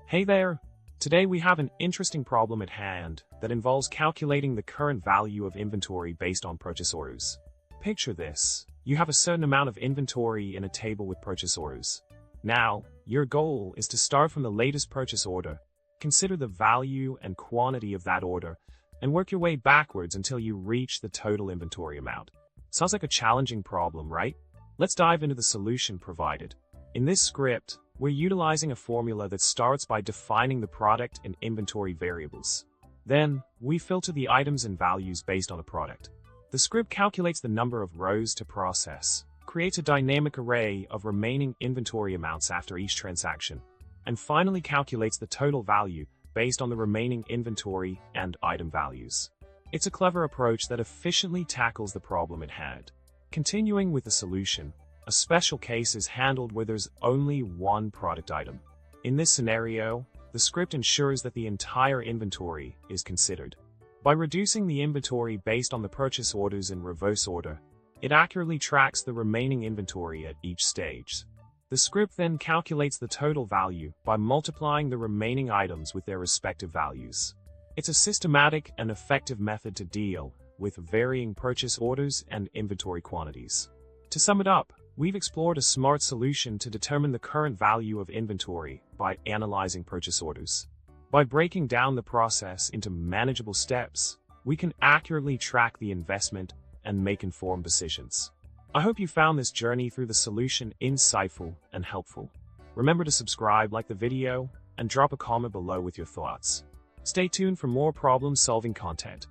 Hey there! Today we have an interesting problem at hand that involves calculating the current value of inventory based on purchase orders. Picture this. You have a certain amount of inventory in a table with purchase orders. Now, your goal is to start from the latest purchase order, consider the value and quantity of that order, and work your way backwards until you reach the total inventory amount. Sounds like a challenging problem, right? Let's dive into the solution provided. In this script, we're utilizing a formula that starts by defining the product and inventory variables. Then, we filter the items and values based on a product. The script calculates the number of rows to process, creates a dynamic array of remaining inventory amounts after each transaction, and finally calculates the total value based on the remaining inventory and item values. It's a clever approach that efficiently tackles the problem at hand. Continuing with the solution, a special case is handled where there's only one product item. In this scenario, the script ensures that the entire inventory is considered. By reducing the inventory based on the purchase orders in reverse order, it accurately tracks the remaining inventory at each stage. The script then calculates the total value by multiplying the remaining items with their respective values. It's a systematic and effective method to deal with varying purchase orders and inventory quantities. To sum it up, we've explored a smart solution to determine the current value of inventory by analyzing purchase orders. By breaking down the process into manageable steps, we can accurately track the investment and make informed decisions. I hope you found this journey through the solution insightful and helpful. Remember to subscribe, like the video, and drop a comment below with your thoughts. Stay tuned for more problem-solving content.